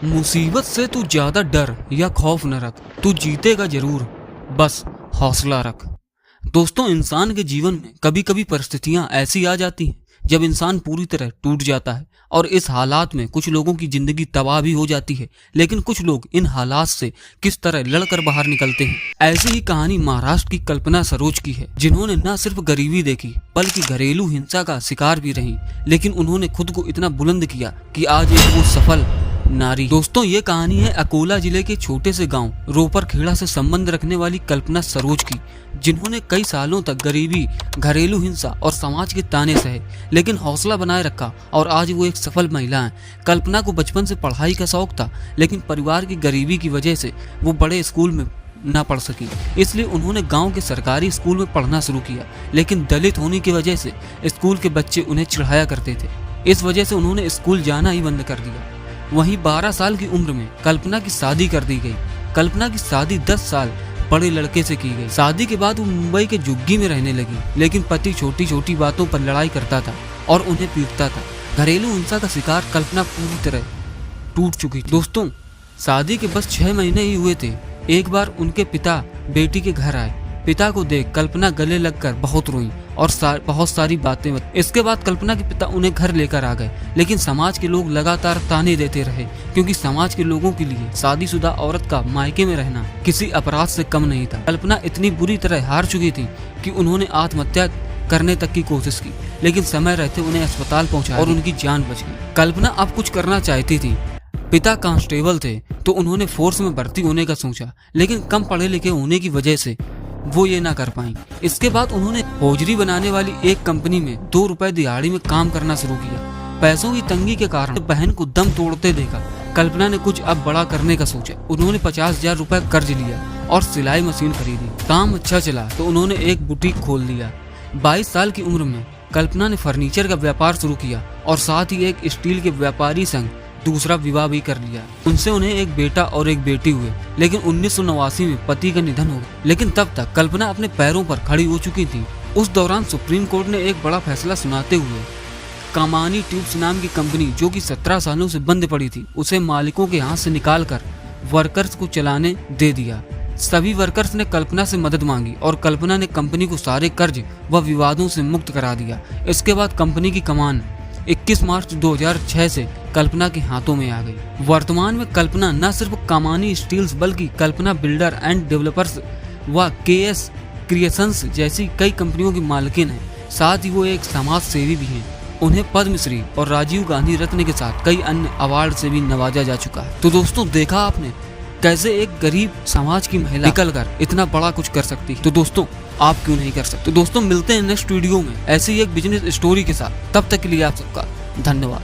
मुसीबत से तू ज्यादा डर या खौफ न रख, तू जीतेगा जरूर, बस हौसला रख। दोस्तों, इंसान के जीवन में कभी कभी परिस्थितियां ऐसी आ जाती हैं जब इंसान पूरी तरह टूट जाता है और इस हालात में कुछ लोगों की जिंदगी तबाह भी हो जाती है। लेकिन कुछ लोग इन हालात से किस तरह लड़कर बाहर निकलते हैं, ऐसी ही कहानी महाराष्ट्र की कल्पना सरोज की है, जिन्होंने न सिर्फ गरीबी देखी बल्कि घरेलू हिंसा का शिकार भी रही। लेकिन उन्होंने खुद को इतना बुलंद किया कि आज एक वो सफल नारी। दोस्तों, ये कहानी है अकोला जिले के छोटे से गांव रोपरखेड़ा से संबंध रखने वाली कल्पना सरोज की, जिन्होंने कई सालों तक गरीबी, घरेलू हिंसा और समाज के ताने सहे, लेकिन हौसला बनाए रखा और आज वो एक सफल महिला है। कल्पना को बचपन से पढ़ाई का शौक था, लेकिन परिवार की गरीबी की वजह से वो बड़े स्कूल में ना पढ़ सकी, इसलिए उन्होंने गांव के सरकारी स्कूल में पढ़ना शुरू किया। लेकिन दलित होने की वजह से स्कूल के बच्चे उन्हें चिढ़ाया करते थे, इस वजह से उन्होंने स्कूल जाना ही बंद कर दिया। वहीं 12 साल की उम्र में कल्पना की शादी कर दी गई। कल्पना की शादी 10 साल बड़े लड़के से की गई। शादी के बाद वो मुंबई के झुग्गी में रहने लगी, लेकिन पति छोटी छोटी बातों पर लड़ाई करता था और उन्हें पीटता था। घरेलू हिंसा का शिकार कल्पना पूरी तरह टूट चुकी थी। दोस्तों, शादी के बस 6 महीने ही हुए थे, एक बार उनके पिता बेटी के घर आए। पिता को देख कल्पना गले लगकर बहुत रोई और बहुत सारी बातें इसके बाद कल्पना के पिता उन्हें घर लेकर आ गए, लेकिन समाज के लोग लगातार ताने देते रहे, क्योंकि समाज के लोगों के लिए शादीशुदा औरत का मायके में रहना किसी अपराध से कम नहीं था। कल्पना इतनी बुरी तरह हार चुकी थी कि उन्होंने आत्महत्या करने तक की कोशिश की, लेकिन समय रहते उन्हें अस्पताल पहुंचाया और उनकी जान बच गई। कल्पना अब कुछ करना चाहती थी। पिता कांस्टेबल थे तो उन्होंने फोर्स में भर्ती होने का सोचा, लेकिन कम पढ़े लिखे होने की वजह से वो ये ना कर पाई। इसके बाद उन्होंने होजरी बनाने वाली एक कंपनी में 2 रुपए दिहाड़ी में काम करना शुरू किया। पैसों की तंगी के कारण बहन को दम तोड़ते देखा कल्पना ने कुछ अब बड़ा करने का सोचा। उन्होंने 50,000 रुपए कर्ज लिया और सिलाई मशीन खरीदी। काम अच्छा चला तो उन्होंने एक बुटीक खोल लिया। 22 साल की उम्र में कल्पना ने फर्नीचर का व्यापार शुरू किया और साथ ही एक स्टील के व्यापारी संग दूसरा विवाह भी कर लिया। उनसे उन्हें एक बेटा और एक बेटी हुए, लेकिन 1989 में पति का निधन हो गया। लेकिन तब तक कल्पना अपने पैरों पर खड़ी हो चुकी थी। उस दौरान सुप्रीम कोर्ट ने एक बड़ा फैसला सुनाते हुए कामानी ट्यूब्स नाम की कंपनी, जो कि 17 सालों से बंद पड़ी थी, उसे मालिकों के हाथ से निकालकर वर्कर्स को चलाने दे दिया। सभी वर्कर्स ने कल्पना से मदद मांगी और कल्पना ने कंपनी को सारे कर्ज व विवादों से मुक्त करा दिया। इसके बाद कंपनी की कमान 21 मार्च 2006 से कल्पना के हाथों में आ गई। वर्तमान में कल्पना न सिर्फ कामानी स्टील्स बल्कि कल्पना बिल्डर एंड डेवलपर्स व KS क्रिएशंस जैसी कई कंपनियों की मालकिन है। साथ ही वो एक समाज सेवी भी हैं। उन्हें पद्मश्री और राजीव गांधी रत्न के साथ कई अन्य अवार्ड से भी नवाजा जा चुका है। तो दोस्तों, देखा आपने कैसे एक गरीब समाज की महिला निकलकर इतना बड़ा कुछ कर सकती है। तो दोस्तों, आप क्यों नहीं कर सकते। तो दोस्तों, मिलते हैं नेक्स्ट वीडियो में ऐसी एक बिजनेस स्टोरी के साथ। तब तक के लिए आप सबका धन्यवाद।